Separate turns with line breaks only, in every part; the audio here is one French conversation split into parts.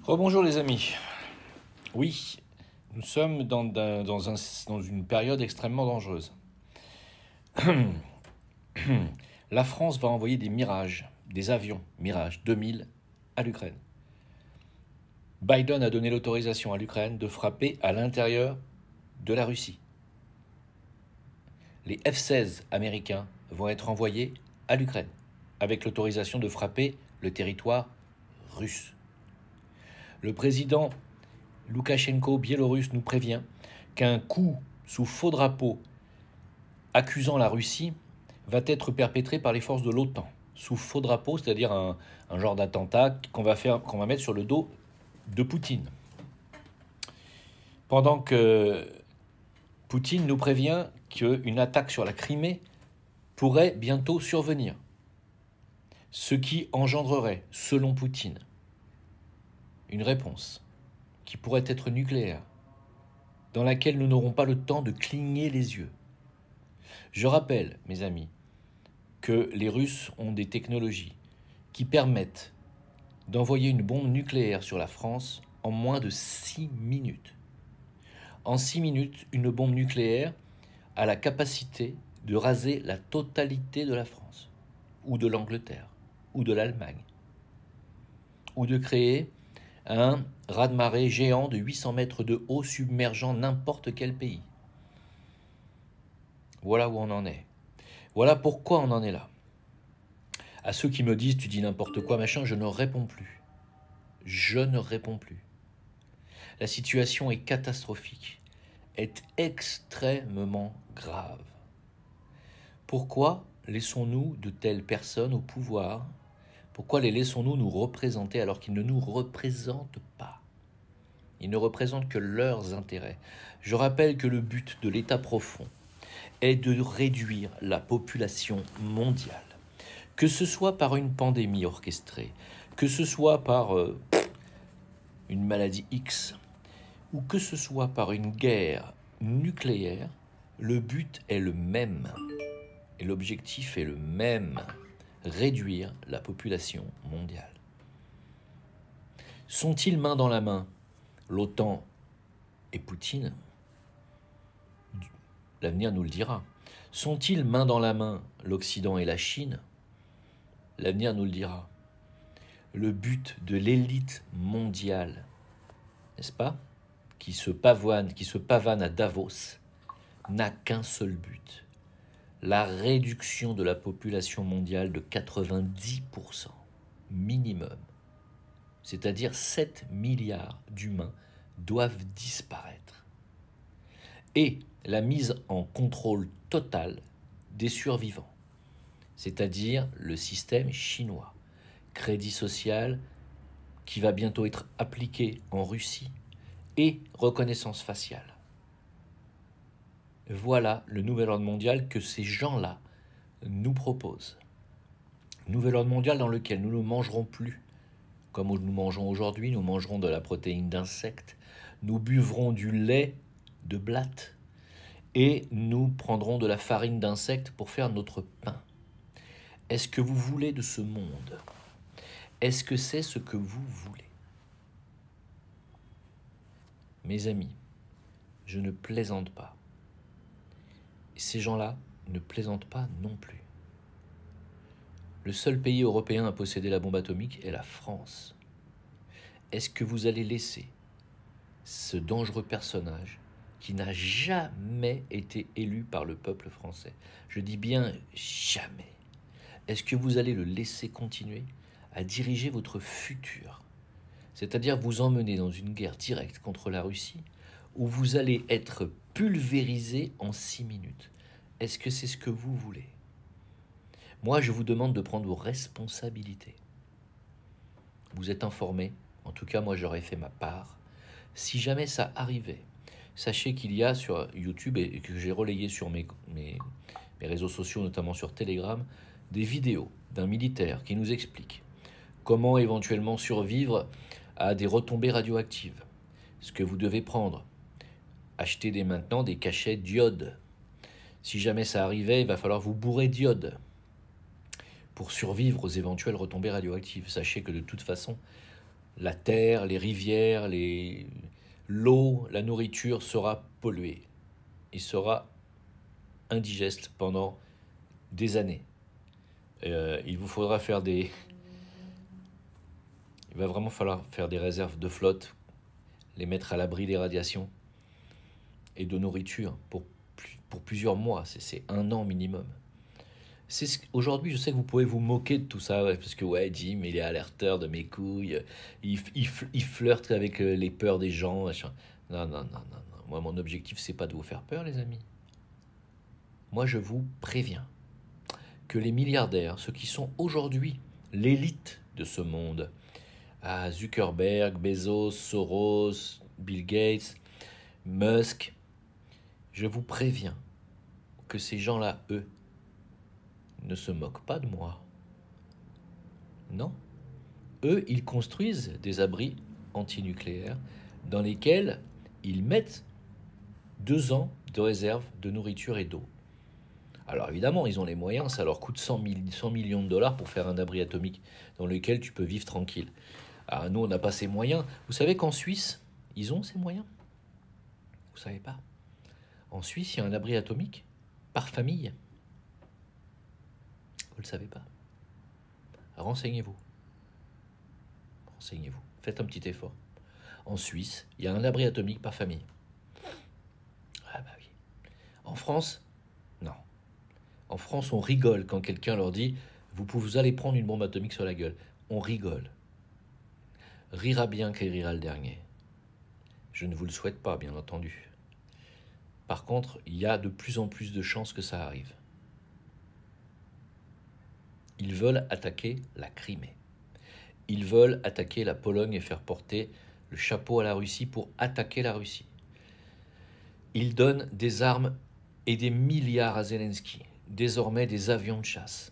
Rebonjour les amis. Oui, nous sommes dans une période extrêmement dangereuse. La France va envoyer des Mirage, des avions Mirage 2000 à l'Ukraine. Biden a donné l'autorisation à l'Ukraine de frapper à l'intérieur de la Russie. Les F-16 américains vont être envoyés à l'Ukraine avec l'autorisation de frapper le territoire russe. Le président Loukachenko, biélorusse, nous prévient qu'un coup sous faux drapeau accusant la Russie va être perpétré par les forces de l'OTAN. Sous faux drapeau, c'est-à-dire un genre d'attentat qu'on va mettre sur le dos de Poutine. Pendant que Poutine nous prévient qu'une attaque sur la Crimée pourrait bientôt survenir. Ce qui engendrerait, selon Poutine, une réponse qui pourrait être nucléaire, dans laquelle nous n'aurons pas le temps de cligner les yeux. Je rappelle, mes amis, que les Russes ont des technologies qui permettent d'envoyer une bombe nucléaire sur la France en moins de 6 minutes. En 6 minutes, une bombe nucléaire a la capacité de raser la totalité de la France, ou de l'Angleterre, ou de l'Allemagne, ou de créer un raz-de-marée géant de 800 mètres de haut submergeant n'importe quel pays. Voilà où on en est. Voilà pourquoi on en est là. À ceux qui me disent « tu dis n'importe quoi, machin », je ne réponds plus. Je ne réponds plus. La situation est catastrophique, est extrêmement grave. Pourquoi laissons-nous de telles personnes au pouvoir ? Pourquoi les laissons-nous nous représenter alors qu'ils ne nous représentent pas ? Ils ne représentent que leurs intérêts. Je rappelle que le but de l'État profond est de réduire la population mondiale. Que ce soit par une pandémie orchestrée, que ce soit par une maladie X, ou que ce soit par une guerre nucléaire, le but est le même. Et l'objectif est le même, réduire la population mondiale. Sont-ils main dans la main, l'OTAN et Poutine ? L'avenir nous le dira. Sont-ils main dans la main, l'Occident et la Chine ? L'avenir nous le dira. Le but de l'élite mondiale, n'est-ce pas, qui se pavane à Davos, n'a qu'un seul but, la réduction de la population mondiale de 90% minimum. C'est-à-dire 7 milliards d'humains doivent disparaître. Et la mise en contrôle total des survivants, c'est-à-dire le système chinois, crédit social qui va bientôt être appliqué en Russie et reconnaissance faciale. Voilà le nouvel ordre mondial que ces gens-là nous proposent. Nouvel ordre mondial dans lequel nous ne mangerons plus comme nous mangeons aujourd'hui, nous mangerons de la protéine d'insectes, nous buvrons du lait de blatte et nous prendrons de la farine d'insectes pour faire notre pain. Est-ce que vous voulez de ce monde ? Est-ce que c'est ce que vous voulez ? Mes amis, je ne plaisante pas. Et ces gens-là ne plaisantent pas non plus. Le seul pays européen à posséder la bombe atomique est la France. Est-ce que vous allez laisser ce dangereux personnage qui n'a jamais été élu par le peuple français, je dis bien jamais, est-ce que vous allez le laisser continuer à diriger votre futur ? C'est-à-dire vous emmener dans une guerre directe contre la Russie où vous allez être pulvérisé en 6 minutes. Est-ce que c'est ce que vous voulez ? Moi, je vous demande de prendre vos responsabilités. Vous êtes informés, en tout cas, moi, j'aurais fait ma part. Si jamais ça arrivait, sachez qu'il y a sur YouTube, et que j'ai relayé sur mes réseaux sociaux, notamment sur Telegram, des vidéos d'un militaire qui nous explique comment éventuellement survivre à des retombées radioactives. Ce que vous devez prendre, acheter dès maintenant des cachets d'iode. Si jamais ça arrivait, il va falloir vous bourrer d'iode pour survivre aux éventuelles retombées radioactives. Sachez que de toute façon, la terre, les rivières, l'eau, la nourriture sera polluée. Il sera indigeste pendant des années. Il vous faudra faire des... Il va vraiment falloir faire des réserves de flotte, les mettre à l'abri des radiations et de nourriture pour plusieurs mois. C'est 1 an minimum. Aujourd'hui, je sais que vous pouvez vous moquer de tout ça, ouais, parce que ouais, Jim, il est alerteur de mes couilles, il flirte avec les peurs des gens, machin. Non, non, non, non, non. Moi, mon objectif, c'est pas de vous faire peur, les amis. Moi, je vous préviens que les milliardaires, ceux qui sont aujourd'hui l'élite de ce monde, Zuckerberg, Bezos, Soros, Bill Gates, Musk, je vous préviens que ces gens-là, eux, ne se moquent pas de moi. Non. Eux, ils construisent des abris antinucléaires dans lesquels ils mettent 2 ans de réserve de nourriture et d'eau. Alors évidemment, ils ont les moyens, ça leur coûte 100 millions de dollars pour faire un abri atomique dans lequel tu peux vivre tranquille. Alors nous, on n'a pas ces moyens. Vous savez qu'en Suisse, ils ont ces moyens? Vous savez pas? En Suisse, il y a un abri atomique par famille. Vous ne le savez pas. Renseignez-vous. Renseignez-vous. Faites un petit effort. En Suisse, il y a un abri atomique par famille. Ah bah oui. En France, non. En France, on rigole quand quelqu'un leur dit « vous allez prendre une bombe atomique sur la gueule ». On rigole. Rira bien qui rira le dernier. Je ne vous le souhaite pas, bien entendu. Par contre, il y a de plus en plus de chances que ça arrive. Ils veulent attaquer la Crimée. Ils veulent attaquer la Pologne et faire porter le chapeau à la Russie pour attaquer la Russie. Ils donnent des armes et des milliards à Zelensky. Désormais, des avions de chasse.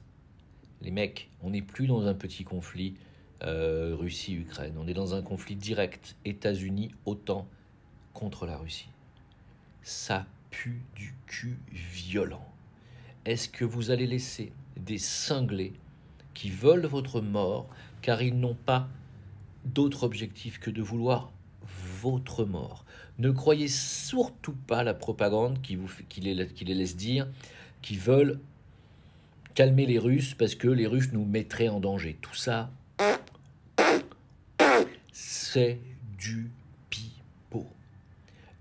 Les mecs, on n'est plus dans un petit conflit Russie-Ukraine. On est dans un conflit direct, États-Unis, OTAN, contre la Russie. Ça pue du cul violent. Est-ce que vous allez laisser des cinglés qui veulent votre mort car ils n'ont pas d'autre objectif que de vouloir votre mort? Ne croyez surtout pas la propagande qui les laisse dire qu'ils veulent calmer les Russes parce que les Russes nous mettraient en danger. Tout ça, c'est du pipeau.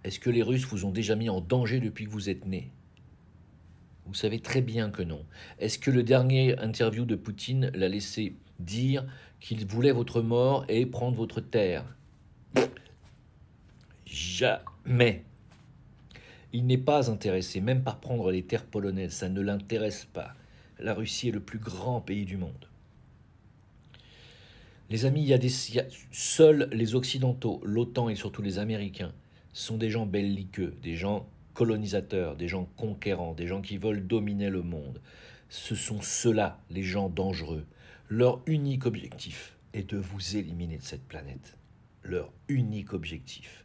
Est-ce que les Russes vous ont déjà mis en danger depuis que vous êtes nés? Vous savez très bien que non. Est-ce que le dernier interview de Poutine l'a laissé dire qu'il voulait votre mort et prendre votre terre? Jamais. Il n'est pas intéressé, même par prendre les terres polonaises, ça ne l'intéresse pas. La Russie est le plus grand pays du monde. Les amis, seuls les Occidentaux, l'OTAN et surtout les Américains, sont des gens belliqueux, des gens colonisateurs, des gens conquérants, des gens qui veulent dominer le monde. Ce sont ceux-là, les gens dangereux. Leur unique objectif est de vous éliminer de cette planète. Leur unique objectif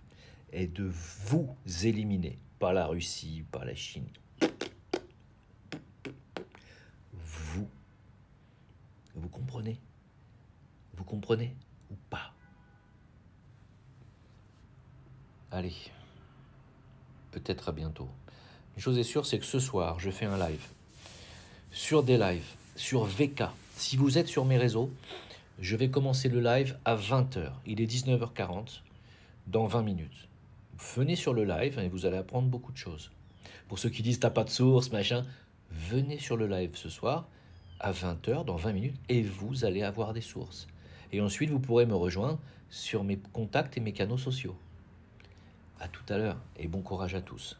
est de vous éliminer, pas la Russie, pas la Chine. Vous comprenez? Vous comprenez ou pas? Allez, peut-être à bientôt. Une chose est sûre, c'est que ce soir, je fais un live. Sur des lives, sur VK. Si vous êtes sur mes réseaux, je vais commencer le live à 20h. Il est 19h40, dans 20 minutes. Venez sur le live et vous allez apprendre beaucoup de choses. Pour ceux qui disent « t'as pas de source, machin », venez sur le live ce soir à 20h, dans 20 minutes, et vous allez avoir des sources. Et ensuite, vous pourrez me rejoindre sur mes contacts et mes canaux sociaux. À tout à l'heure et bon courage à tous.